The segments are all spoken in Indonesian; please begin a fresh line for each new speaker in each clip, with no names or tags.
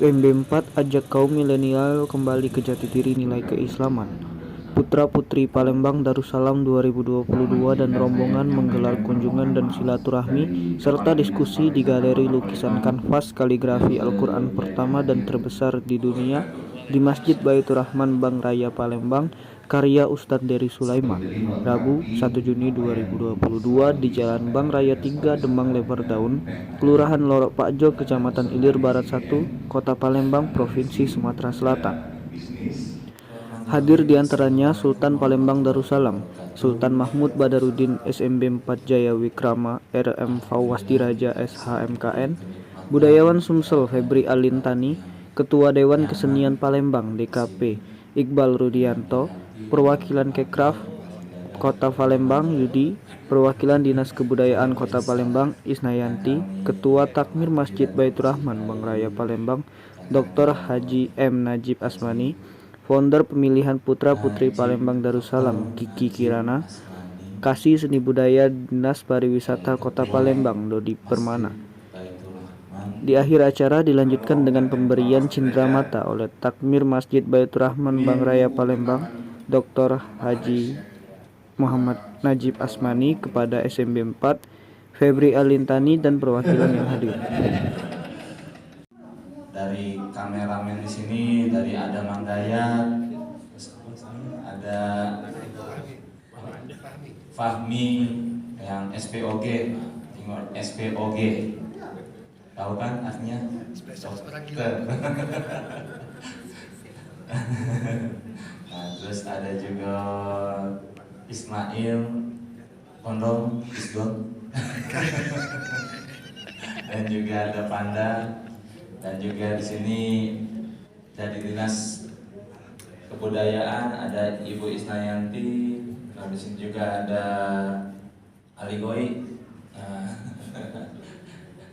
SMB 4 ajak kaum milenial kembali ke jati diri nilai keislaman. Putra-putri Palembang Darussalam 2022 dan rombongan menggelar kunjungan dan silaturahmi serta diskusi di Galeri Lukisan Kanvas Kaligrafi Al-Quran pertama dan terbesar di dunia di Masjid Baitur Rahman Bank Raya Palembang, karya Ustadz Dery Sulaiman, Rabu 1 Juni 2022 di Jalan Bank Raya 3 Demang Lebar Daun, Kelurahan Lorok Pakjo, Kecamatan Ilir Barat 1, Kota Palembang, Provinsi Sumatera Selatan. Hadir diantaranya Sultan Palembang Darussalam, Sultan Mahmud Badarudin SMB 4 Jaya Wikrama RM Fawwas Diraja SHMKN, Budayawan Sumsel Febri Alintani, Ketua Dewan Kesenian Palembang DKP Iqbal Rudianto, Perwakilan Kekraf Kota Palembang Yudi, Perwakilan Dinas Kebudayaan Kota Palembang Isnayanti, Ketua Takmir Masjid Baitur Rahman Bank Raya Palembang Dr. Haji M. Najib Asmani, Founder Pemilihan Putra Putri Palembang Darussalam Kiki Kirana, Kasih Seni Budaya Dinas Pariwisata Kota Palembang Dodi Permana. Di akhir acara dilanjutkan dengan pemberian cindramata oleh Takmir Masjid Baitur Rahman Bank Raya Palembang Dr. Haji Muhammad Najib Asmani kepada SMB 4 Febri Alintani dan perwakilan yang hadir.
Dari kameramen di sini dari ada Mandayat, ada Fahmi yang SPOG, SPOG. Tahu kan artinya? Dokter. Nah, terus ada juga Ismail Kondom Isgon. Dan juga ada Panda, dan juga di sini dari Dinas Kebudayaan ada Ibu Isnayanti. Nah, di sini juga ada Aligoi.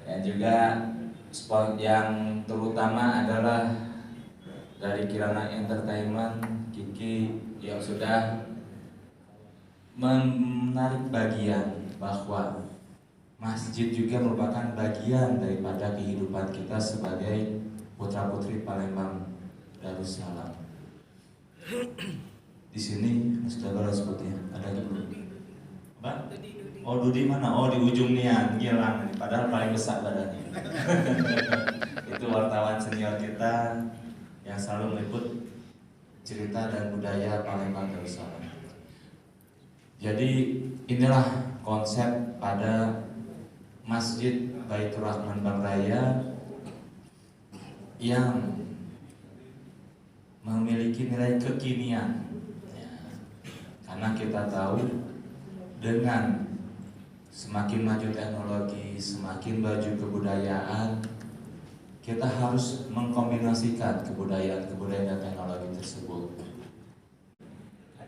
Dan juga sport yang terutama adalah dari Kirana Entertainment Kiki yang sudah menarik bagian bahwa masjid juga merupakan bagian daripada kehidupan kita sebagai putra-putri Palembang Darussalam. Di sini saudara sebutnya ada dulu. Apa? Oh, Dudi mana? Oh, di ujung nian, ngilang. Padahal paling besar badannya. Itu wartawan senior kita yang selalu meliput cerita dan budaya Palembang Darussalam. Jadi inilah konsep pada Masjid Baitur Rahman Bank Raya yang memiliki nilai kekinian, ya, karena kita tahu dengan semakin maju teknologi, semakin maju kebudayaan, kita harus mengkombinasikan kebudayaan dan teknologi tersebut.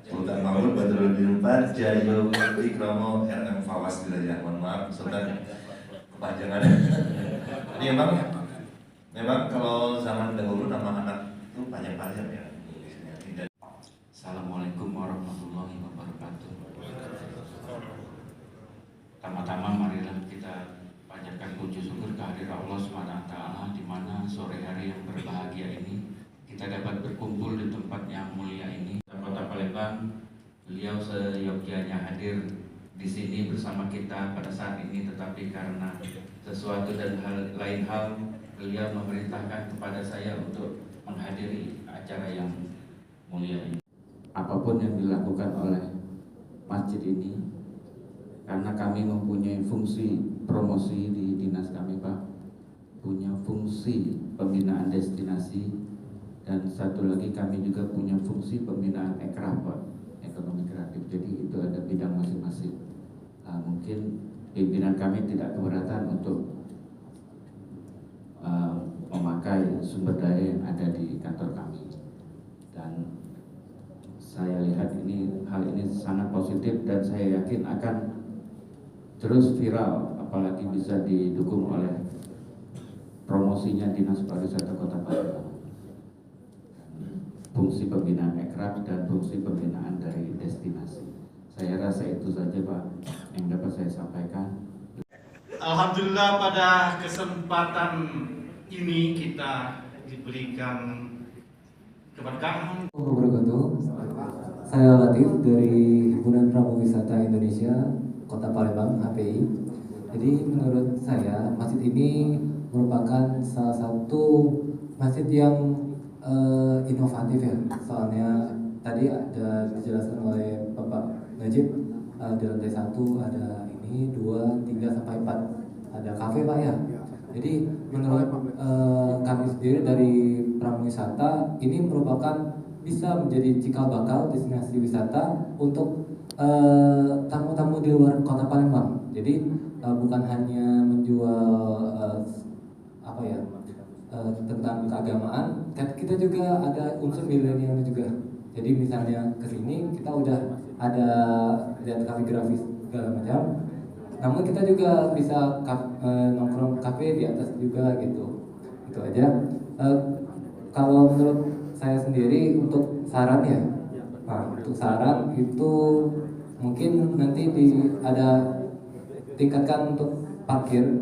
Sultan Mahmud Badarudin 4 Jaya Wikrama RM Fawwas Diraja. Mohon maaf Sultan kepanjangan. Ini memang kalau zaman dahulu nama anak itu panjang-panjang ya.
Assalamualaikum warahmatullahi wabarakatuh. Pertama-tama marilah kita panjatkan puji syukur kehadirat Allah SWT, di mana sore hari yang berbahagia ini kita dapat berkumpul di tempat yang mulia ini. Kota Palembang, beliau seyogyanya hadir di sini bersama kita pada saat ini, tetapi karena sesuatu dan lain hal beliau memerintahkan kepada saya untuk menghadiri acara yang mulia ini. Apapun yang dilakukan oleh masjid ini, karena kami mempunyai fungsi promosi di dinas kami, Pak, punya fungsi pembinaan destinasi, dan satu lagi kami juga punya fungsi pembinaan ekraf, Pak, ekonomi kreatif. Jadi itu ada bidang masing-masing. Mungkin pimpinan kami tidak keberatan untuk memakai sumber daya yang ada di kantor kami, dan saya lihat hal ini sangat positif dan saya yakin akan terus viral, apalagi bisa didukung oleh promosinya Dinas Pariwisata Kota Palembang, fungsi pembinaan ekraf dan fungsi pembinaan dari destinasi. Saya rasa itu saja, Pak, yang dapat saya sampaikan.
Alhamdulillah pada kesempatan ini kita
berikan keberkahan.
Wabarakatuh. Saya Latif dari Himpunan Pramuwisata Indonesia Kota Palembang HPI. Jadi menurut saya masjid ini merupakan salah satu masjid yang inovatif ya. Soalnya tadi ada dijelaskan oleh Bapak Najib, di lantai 1 ada ini 2, 3 sampai 4 ada kafe Pak ya. Jadi menurut kami sendiri dari Pramuwisata ini merupakan bisa menjadi cikal bakal destinasi wisata untuk tamu-tamu di luar kota Palembang. Jadi bukan hanya menjual apa ya tentang keagamaan, kita juga ada unsur milenial juga. Jadi misalnya kesini kita udah ada lihat kaligrafis segala macam. Namun kita juga bisa nongkrong kafe di atas juga gitu. Itu aja. Kalau menurut saya sendiri untuk saran ya, nah, untuk saran itu mungkin nanti ada tingkatkan untuk parkir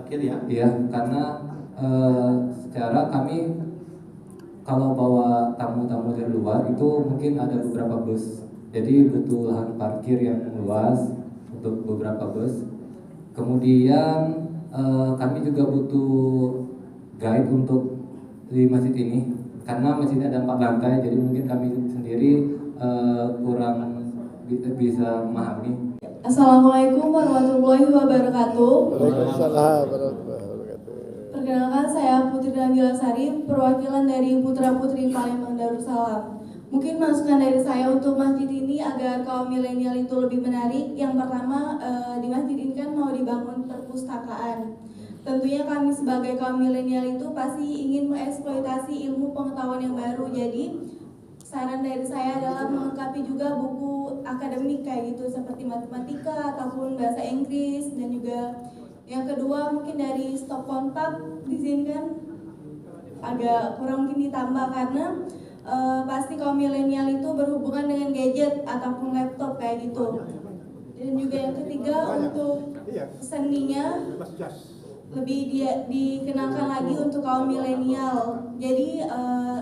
ya. Iya, karena secara kami kalau bawa tamu-tamu dari luar itu mungkin ada beberapa bus, jadi butuh lahan parkir yang luas untuk beberapa bus. Kemudian kami juga butuh guide untuk di masjid ini karena masjidnya ada 4 lantai, jadi mungkin kami sendiri kurang bisa memahami.
Assalamualaikum warahmatullahi wabarakatuh.
Waalaikumsalam warahmatullahi wabarakatuh.
Perkenalkan, saya Putri Nabila Sari, perwakilan dari Putra Putri Palembang Darussalam. Mungkin masukan dari saya untuk masjid ini agar kaum milenial itu lebih menarik. Yang pertama, di masjid ini kan mau dibangun perpustakaan. Tentunya kami sebagai kaum milenial itu pasti ingin mengeksploitasi ilmu pengetahuan yang baru. Jadi saran dari saya adalah melengkapi juga buku akademik kayak gitu seperti matematika ataupun bahasa Inggris, dan juga yang kedua mungkin dari stop kontak di sini kan agak kurang mungkin ditambah karena pasti kaum milenial itu berhubungan dengan gadget ataupun laptop kayak gitu. Dan juga yang ketiga untuk seninya lebih dikenalkan lagi untuk kaum milenial. Jadi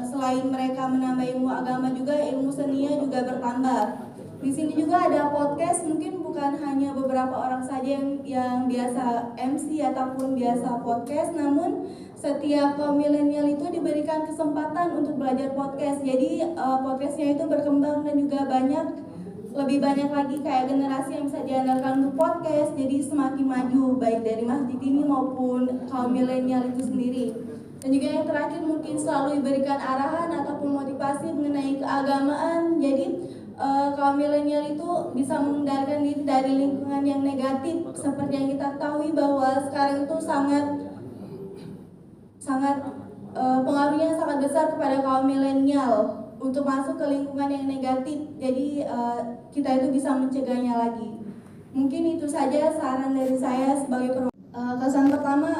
selain mereka menambah ilmu agama juga ilmu seninya juga bertambah. Di sini juga ada podcast, mungkin bukan hanya beberapa orang saja yang biasa MC ataupun biasa podcast, namun setiap kaum milenial itu diberikan kesempatan untuk belajar podcast. Jadi podcastnya itu berkembang dan juga lebih banyak lagi kayak generasi yang bisa diandalkan untuk podcast. Jadi semakin maju baik dari masjid ini maupun kaum milenial itu sendiri. Dan juga yang terakhir mungkin selalu diberikan arahan ataupun motivasi mengenai keagamaan. Jadi kaum milenial itu bisa mengendalikan diri dari lingkungan yang negatif, seperti yang kita ketahui bahwa sekarang itu sangat pengaruhnya sangat besar kepada kaum milenial untuk masuk ke lingkungan yang negatif. Jadi kita itu bisa mencegahnya lagi. Mungkin itu saja saran dari saya sebagai kesan pertama.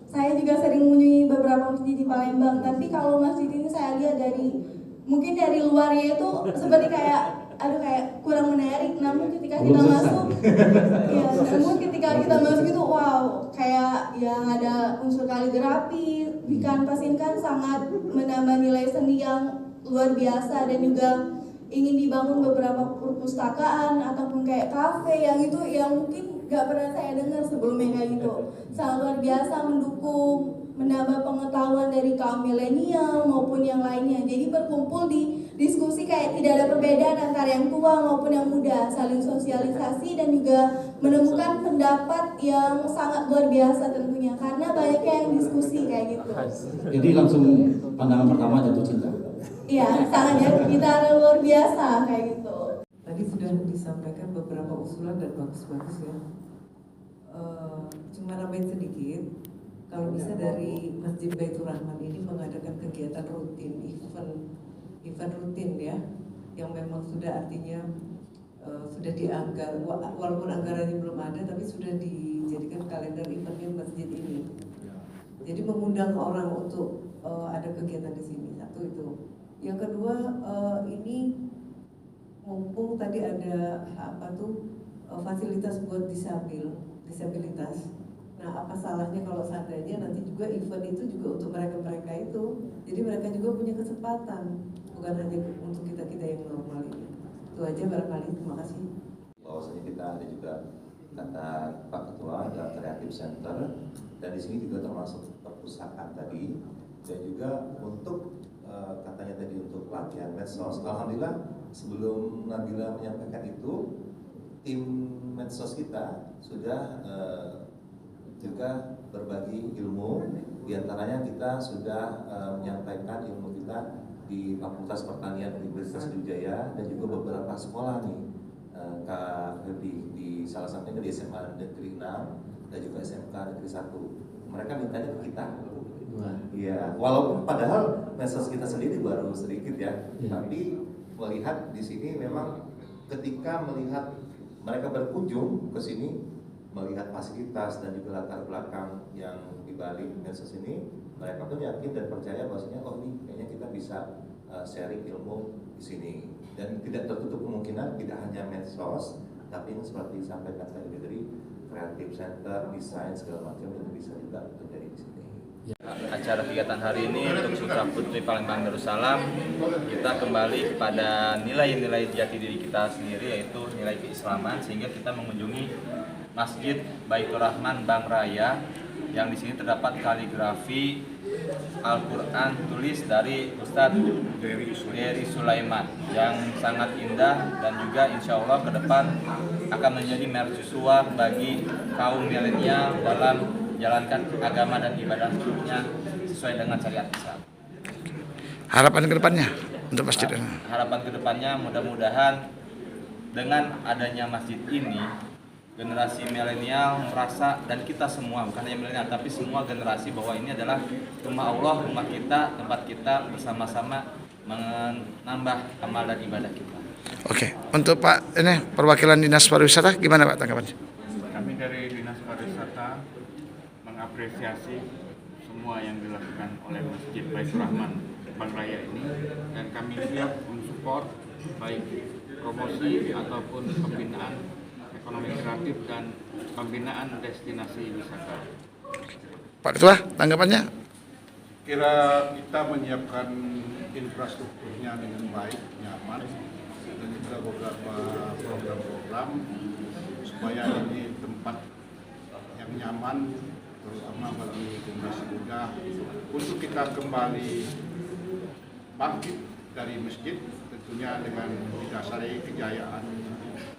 Saya juga sering mengunjungi beberapa masjid di Palembang, tapi kalau masjid ini saya lihat mungkin dari luarnya itu seperti kayak kurang menarik, namun ketika kita masuk itu wow, kayak yang ada unsur kaligrafi, dikanvasin kan sangat menambah nilai seni yang luar biasa. Dan juga ingin dibangun beberapa perpustakaan ataupun kayak kafe yang mungkin gak pernah saya dengar sebelumnya kayak gitu. Sangat luar biasa mendukung menambah pengetahuan dari kaum milenial maupun yang lainnya. Jadi berkumpul di diskusi kayak tidak ada perbedaan antara yang tua maupun yang muda, saling sosialisasi dan juga menemukan pendapat yang sangat luar biasa tentunya, karena banyaknya yang diskusi kayak gitu.
Jadi langsung pandangan pertama jatuh cinta.
Iya, sangat jatuh cinta luar biasa kayak gitu.
Tadi sudah disampaikan beberapa usulan dan bagus-bagus ya. Cuma nambahin sedikit. Kalau bisa dari Masjid Baitur Rahman ini mengadakan kegiatan rutin, event rutin ya, yang memang sudah artinya sudah dianggar, walaupun anggarannya belum ada, tapi sudah dijadikan kalender eventnya masjid ini. Jadi mengundang orang untuk ada kegiatan di sini. Satu itu. Yang kedua ini mumpung tadi ada fasilitas buat disabilitas. Nah, apa salahnya kalau seandainya nanti juga event itu juga untuk mereka-mereka itu, jadi mereka juga punya kesempatan, bukan hanya untuk kita-kita yang normal ini. Itu aja barangkali, terima kasih.
Bahwasanya kita ada juga kata Pak Ketua ada Creative Center, dan di sini juga termasuk perpustakaan tadi, dan juga untuk katanya tadi untuk pelatihan medsos. Alhamdulillah sebelum Nabila menyampaikan itu, tim medsos kita sudah juga berbagi ilmu. Di antaranya kita sudah menyampaikan ilmu kita di Fakultas Pertanian Universitas Sriwijaya dan juga beberapa sekolah nih, Kak Febi, di salah satunya di SMA Negeri 6 dan juga SMK Negeri 1. Mereka mintanya ke kita. Iya, walaupun padahal medsos kita sendiri baru sedikit ya, tapi melihat di sini memang ketika melihat mereka berkunjung ke sini, melihat fasilitas dan juga latar belakang yang dibalik medsos ini, mereka pun yakin dan percaya bahwasanya oh ini kayaknya kita bisa sharing ilmu di sini, dan tidak tertutup kemungkinan tidak hanya medsos, tapi yang seperti disampaikan tadi dari Creative Center, desain segala macam itu bisa juga terjadi di sini.
Acara kegiatan hari ini untuk Putra Putri Palembang Darussalam, kita kembali kepada nilai-nilai jati diri kita sendiri, yaitu nilai keislaman, sehingga kita mengunjungi Masjid Baitur Rahman Bang Raya, yang di sini terdapat kaligrafi Al-Quran tulis dari Ustadz Dery Sulaiman yang sangat indah, dan juga insya Allah ke depan akan menjadi mercusuar bagi kaum milenial dalam jalankan agama dan ibadah hidupnya sesuai dengan syariat Islam.
Harapan kedepannya untuk masjid ini?
Harapan kedepannya mudah-mudahan dengan adanya masjid ini, generasi milenial merasa, dan kita semua, bukan hanya milenial tapi semua generasi, bahwa ini adalah rumah Allah, rumah kita, tempat kita bersama-sama menambah amal dan ibadah kita.
Oke, untuk Pak ini perwakilan Dinas Pariwisata gimana Pak tanggapannya?
Kami dari Dinas Pariwisata mengapresiasi semua yang dilakukan oleh Masjid Baitur Rahman Bang Raya ini, dan kami siap mensupport baik promosi ataupun pembinaan ekonomi kreatif dan pembinaan destinasi wisata.
Pak Ketua, tanggapannya?
Kira kita menyiapkan infrastrukturnya dengan baik, nyaman, dan juga beberapa program-program supaya ini tempat yang nyaman, terutama bagi generasi muda, untuk kita kembali bangkit dari masjid, tentunya dengan didasari kejayaan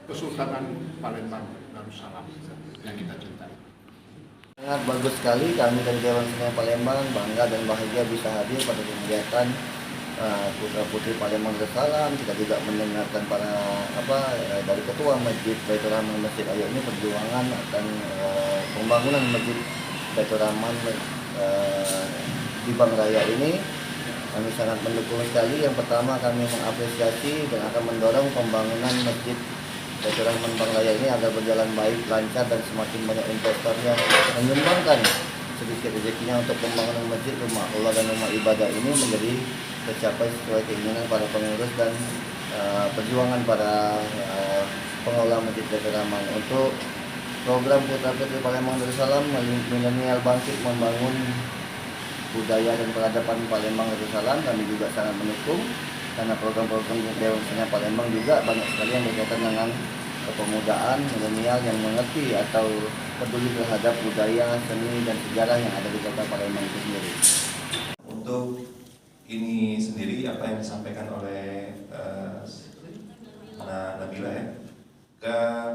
Kesultanan Palembang Darussalam yang kita cintai.
Sangat bagus sekali, kami dari Dewan Seni Palembang bangga dan bahagia bisa hadir pada kegiatan Putra Putri Palembang Darussalam. Kita juga mendengarkan dari Ketua Masjid Baitur Rahman Masjid Ayo ini perjuangan akan pembangunan Masjid Baitur Rahman di Bang Raya ini. Kami sangat mendukung sekali. Yang pertama, kami mengapresiasi dan akan mendorong pembangunan Masjid Baitur Rahman Bang Raya ini agar berjalan baik, lancar, dan semakin banyak investor yang menyumbangkan sedikit rezekinya untuk pembangunan masjid, rumah Allah dan rumah ibadah ini menjadi tercapai sesuai keinginan para pengurus dan perjuangan para pengelola Masjid Baitur Rahman. Untuk program Putra Putri Palembang Darussalam, milenial bangkit membangun budaya dan peradaban Palembang Darussalam, kami juga sangat mendukung, karena program-program Dewan Seni Palembang juga banyak sekali yang berkaitan dengan kepemudaan milenial yang mengerti atau peduli terhadap budaya, seni, dan sejarah yang ada di kota Palembang itu sendiri.
Untuk ini sendiri apa yang disampaikan oleh Nabila ya,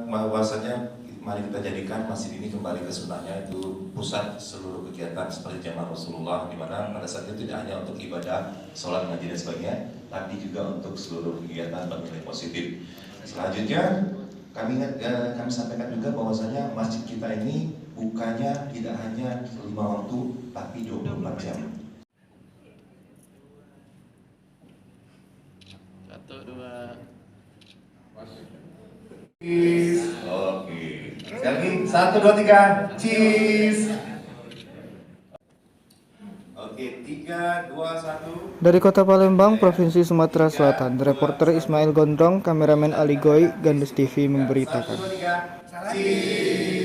bahwasanya mari kita jadikan masjid ini kembali ke sunnahnya, itu pusat seluruh kegiatan seperti zaman Rasulullah, di mana pada saat itu tidak hanya untuk ibadah, sholat, ngaji dan sebagainya, tapi juga untuk seluruh kegiatan bernilai positif. Selanjutnya kami sampaikan juga bahwasanya masjid kita ini bukanya tidak hanya 5 waktu, tapi 24 jam.
1, 2.
Oke. Sekali lagi, 1, 2, 3, cheese. Oke, 3, 2, 1.
Dari Kota Palembang, Provinsi Sumatera Selatan, reporter Ismail Gondrong, kameramen Ali Goy, Gandes TV memberitakan.
1, 2, 3, cheese.